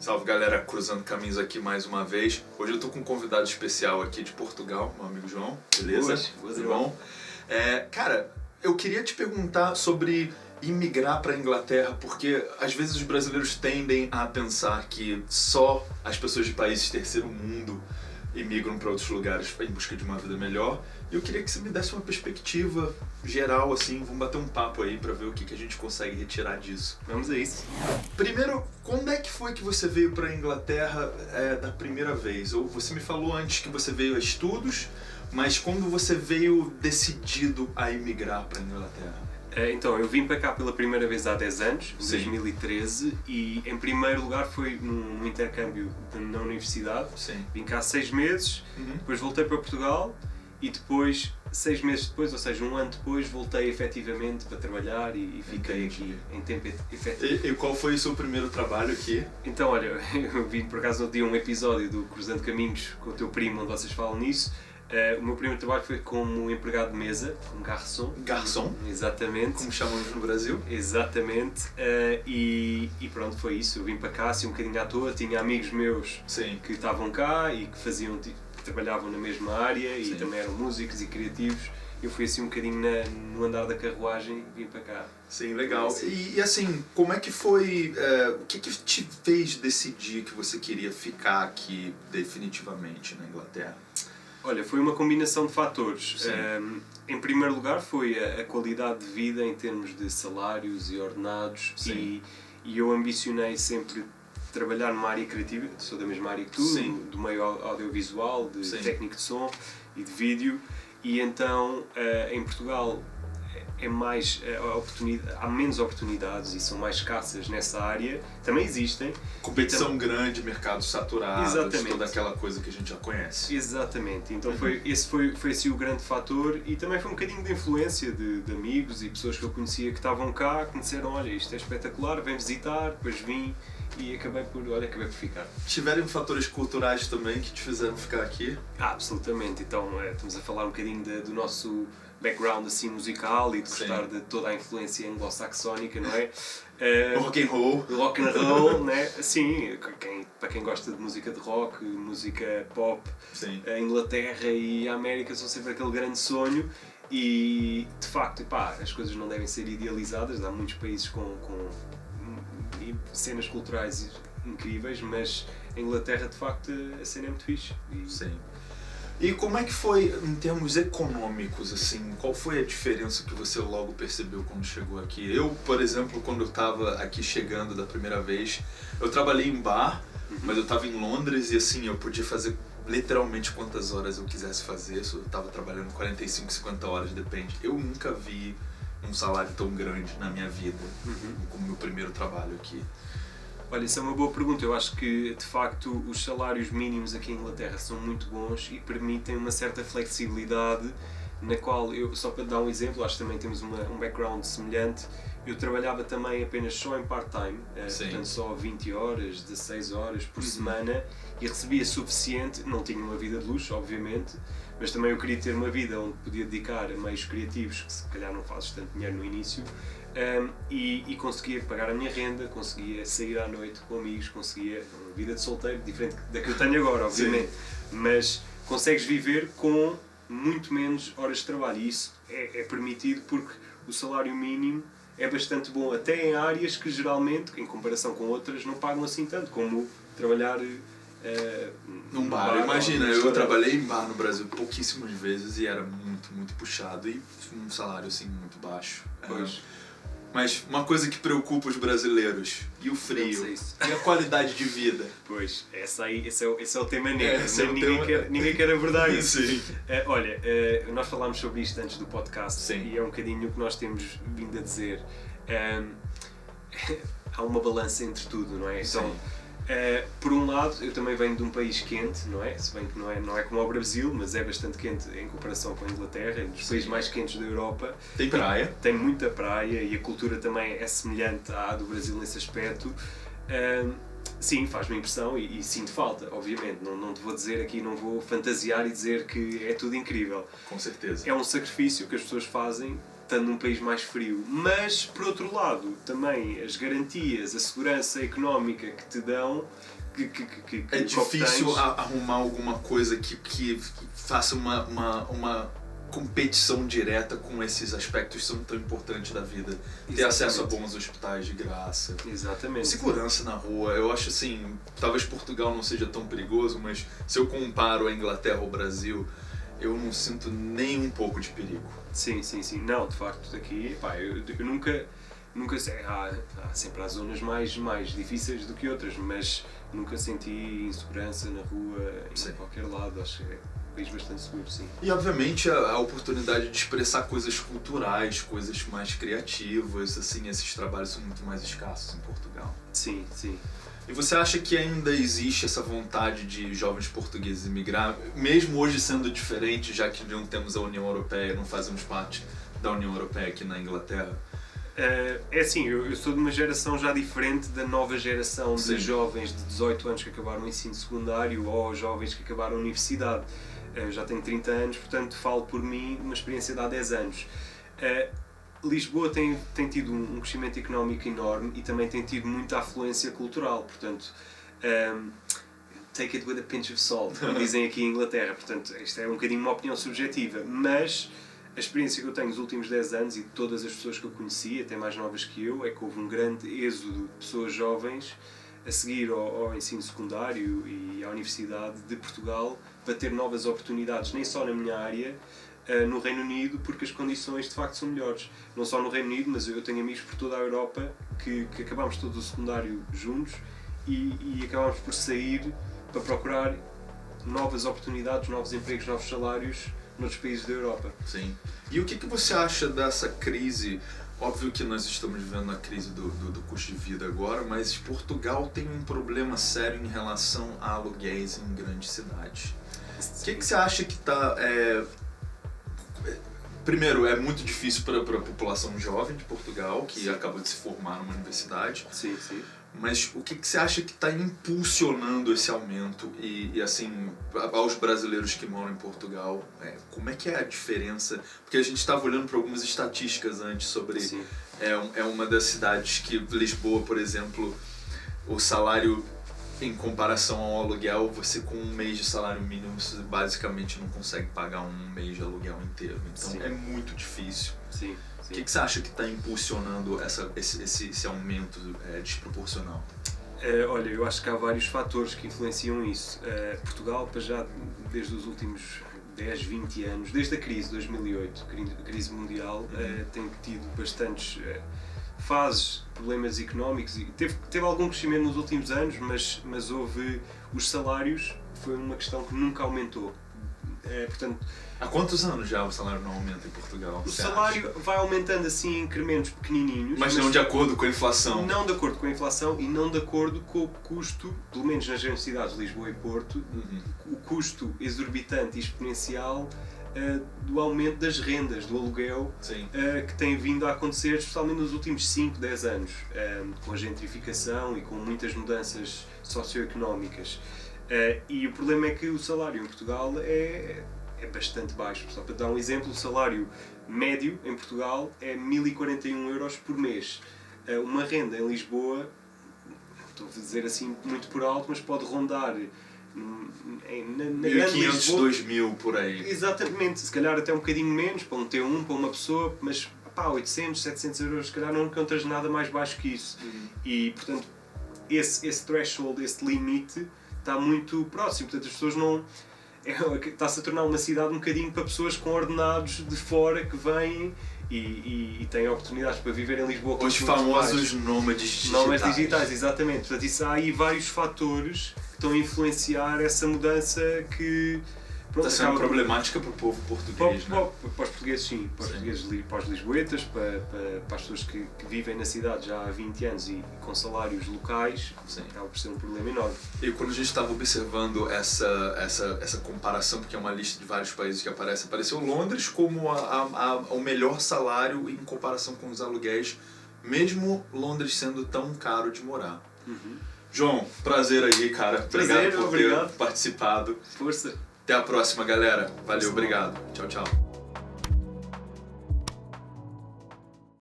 Salve galera, cruzando caminhos aqui mais uma vez. Hoje eu tô com um convidado especial aqui de Portugal, meu amigo João. Beleza? Boas, João. Cara, eu queria te perguntar sobre imigrar para a Inglaterra, porque às vezes os brasileiros tendem a pensar que só as pessoas de países terceiro mundo imigram para outros lugares em busca de uma vida melhor. E eu queria que você me desse uma perspectiva geral, assim, vamos bater um papo aí para ver o que a gente consegue retirar disso. Vamos a isso. Primeiro, quando é que foi que você veio para a Inglaterra da primeira vez? Ou você me falou antes que você veio a estudos, mas quando você veio decidido a imigrar para a Inglaterra? Então, eu vim para cá pela primeira vez há 10 anos, em Sim. 2013, e em primeiro lugar foi num intercâmbio na universidade. Sim. Vim cá 6 meses, depois voltei para Portugal e depois, 6 meses depois, ou seja, um ano depois, voltei efetivamente para trabalhar e fiquei aqui em tempo efetivo. E qual foi o seu primeiro trabalho aqui? Então, olha, eu vi por acaso no dia um episódio do Cruzando Caminhos com o teu primo, onde vocês falam nisso. O meu primeiro trabalho foi como empregado de mesa, como garçom. Garçom? Exatamente. Como chamamos no Brasil? Exatamente. E pronto, foi isso. Eu vim para cá assim um bocadinho à toa, tinha amigos meus Sim. que estavam cá e que faziam, que trabalhavam na mesma área e Sim. também eram músicos e criativos. Eu fui assim um bocadinho no andar da carruagem e vim para cá. Sim, legal. E assim, como é que foi, o que te fez decidir que você queria ficar aqui definitivamente na Inglaterra? Olha, foi uma combinação de fatores. Em primeiro lugar foi a qualidade de vida em termos de salários e ordenados. Sim. E eu ambicionei sempre trabalhar numa área criativa, sou da mesma área que tu, Sim. do meio audiovisual, de Sim. técnico de som e de vídeo. E então, em Portugal, há menos oportunidades e são mais escassas nessa área. Também existem. Competição grande, mercado saturado, Exatamente. toda aquela coisa que a gente já conhece. Exatamente, então esse foi assim o grande fator e também foi um bocadinho de influência de amigos e pessoas que eu conhecia que estavam cá, que me disseram, olha, isto é espetacular, vem visitar, depois vim e acabei por ficar. Tiveram fatores culturais também que te fizeram ficar aqui? Absolutamente, então estamos a falar um bocadinho do nosso background assim musical e de gostar de toda a influência anglo-saxónica, não é? Rock and roll. Rock and roll, né? Sim, para quem gosta de música de rock, música pop, Sim. a Inglaterra e a América são sempre aquele grande sonho e de facto, as coisas não devem ser idealizadas, há muitos países com cenas culturais incríveis, mas a Inglaterra de facto a cena é muito fixe. Sim. E como é que foi em termos econômicos, assim, qual foi a diferença que você logo percebeu quando chegou aqui? Eu, por exemplo, quando eu estava aqui chegando da primeira vez, eu trabalhei em bar, mas eu estava em Londres e assim, eu podia fazer literalmente quantas horas eu quisesse fazer, eu estava trabalhando 45, 50 horas, depende. Eu nunca vi um salário tão grande na minha vida como meu primeiro trabalho aqui. Olha, isso é uma boa pergunta. Eu acho que, de facto, os salários mínimos aqui em Inglaterra são muito bons e permitem uma certa flexibilidade na qual, só para dar um exemplo, acho que também temos um background semelhante, eu trabalhava também apenas só em part-time, portanto só 20 horas, 16 horas por semana e recebia suficiente, não tinha uma vida de luxo, obviamente, mas também eu queria ter uma vida onde podia dedicar a meios criativos, que se calhar não fazes tanto dinheiro no início, e conseguia pagar a minha renda, conseguia sair à noite com amigos, conseguia uma vida de solteiro, diferente da que eu tenho agora, obviamente, mas consegues viver com muito menos horas de trabalho e isso é permitido porque o salário mínimo é bastante bom, até em áreas que geralmente, em comparação com outras, não pagam assim tanto, como trabalhar num bar. Imagina, eu trabalhei em bar no Brasil pouquíssimas vezes e era muito, muito puxado e um salário assim muito baixo. Pois. Mas uma coisa que preocupa os brasileiros, e o frio, e a qualidade de vida? Pois, esse é o tema negro, ninguém quer abordar isso. Sim. Olha, nós falámos sobre isto antes do podcast. Sim. E é um bocadinho o que nós temos vindo a dizer. Há uma balança entre tudo, não é? Sim. Então, por um lado, eu também venho de um país quente, não é? Se bem que não é como o Brasil, mas é bastante quente em comparação com a Inglaterra, um dos países mais quentes da Europa. Tem praia. Tem muita praia e a cultura também é semelhante à do Brasil nesse aspecto. Sim, faz-me impressão e sinto falta, obviamente. Não te vou dizer aqui, não vou fantasiar e dizer que é tudo incrível. Com certeza. É um sacrifício que as pessoas fazem estando num país mais frio. Mas, por outro lado, também as garantias, a segurança económica que te dão, que é difícil arrumar alguma coisa que faça uma competição direta com esses aspectos que são tão importantes da vida. Exatamente. Ter acesso a bons hospitais de graça. Exatamente. Segurança na rua. Eu acho assim, talvez Portugal não seja tão perigoso, mas se eu comparo a Inglaterra ao Brasil, eu não sinto nem um pouco de perigo. Sim. Não, de facto, daqui, pá, eu nunca sei, há sempre há zonas mais difíceis do que outras, mas nunca senti insegurança na rua, em qualquer lado. Acho que é um país bastante seguro, sim. E obviamente a oportunidade de expressar coisas culturais, coisas mais criativas, assim, esses trabalhos são muito mais escassos em Portugal. Sim. E você acha que ainda existe essa vontade de jovens portugueses emigrar, mesmo hoje sendo diferente, já que não temos a União Europeia, não fazemos parte da União Europeia aqui na Inglaterra? É assim, eu sou de uma geração já diferente da nova geração de jovens de 18 anos que acabaram o ensino secundário ou jovens que acabaram a universidade. Eu já tenho 30 anos, portanto falo por mim, uma experiência de há 10 anos. Lisboa tem tido um crescimento económico enorme e também tem tido muita afluência cultural, portanto, take it with a pinch of salt, como dizem aqui em Inglaterra. Portanto, isto é um bocadinho uma opinião subjetiva, mas a experiência que eu tenho nos últimos 10 anos e de todas as pessoas que eu conheci, até mais novas que eu, é que houve um grande êxodo de pessoas jovens a seguir ao ensino secundário e à universidade de Portugal para ter novas oportunidades, nem só na minha área, no Reino Unido, porque as condições de facto são melhores. Não só no Reino Unido, mas eu tenho amigos por toda a Europa que acabámos todos o secundário juntos e acabámos por sair para procurar novas oportunidades, novos empregos, novos salários noutros países da Europa. Sim. E o que você acha dessa crise? Óbvio que nós estamos vivendo a crise do custo de vida agora, mas Portugal tem um problema sério em relação a aluguéis em grandes cidades. O que você acha que está... Primeiro, é muito difícil para a população jovem de Portugal, que acaba de se formar numa universidade. Sim. Mas o que você acha que está impulsionando esse aumento e assim, aos brasileiros que moram em Portugal, como é que é a diferença? Porque a gente estava olhando para algumas estatísticas antes sobre... É uma das cidades que, Lisboa, por exemplo, o salário em comparação ao aluguel, você com um mês de salário mínimo, você basicamente não consegue pagar um mês de aluguel inteiro. Então é muito difícil. Sim. O que você acha que está impulsionando esse aumento desproporcional? Olha, eu acho que há vários fatores que influenciam isso. Portugal, para já desde os últimos 10, 20 anos, desde a crise de 2008, crise mundial, tem tido bastantes fases, problemas económicos e teve algum crescimento nos últimos anos, mas houve os salários, foi uma questão que nunca aumentou. Portanto, há quantos anos já o salário não aumenta em Portugal? O salário vai aumentando assim em incrementos pequenininhos. Mas não de acordo com a inflação? Não de acordo com a inflação e não de acordo com o custo, pelo menos nas grandes cidades de Lisboa e Porto, o custo exorbitante e exponencial do aumento das rendas, do aluguel, que tem vindo a acontecer, especialmente nos últimos 5, 10 anos, com a gentrificação e com muitas mudanças socioeconómicas. E o problema é que o salário em Portugal é bastante baixo. Só para dar um exemplo, o salário médio em Portugal é 1041 euros por mês. Uma renda em Lisboa, estou a dizer assim muito por alto, mas pode rondar na 1.500, 2.000 por aí. Exatamente, se calhar até um bocadinho menos para um T1, para uma pessoa, mas 800, 700 euros, se calhar não encontras nada mais baixo que isso. E portanto, esse threshold, esse limite, está muito próximo. Portanto, as pessoas não... Está-se a tornar uma cidade um bocadinho para pessoas com ordenados de fora que vêm e têm oportunidades para viver em Lisboa. Os famosos nómadas digitais. Nómadas digitais, exatamente. Portanto, isso há aí vários fatores que estão a influenciar essa mudança que... Está sendo problemática para o povo português, para os portugueses, sim. Para os portugueses, para os lisboetas, para as pessoas que vivem na cidade já há 20 anos e com salários locais, acaba por ser um problema enorme. E quando a gente estava observando essa comparação, porque é uma lista de vários países que apareceu Londres como o melhor salário em comparação com os aluguéis, mesmo Londres sendo tão caro de morar. João, prazer aí, cara. Obrigado por ter participado. Força. Até a próxima, galera. Valeu, obrigado. Tchau, tchau.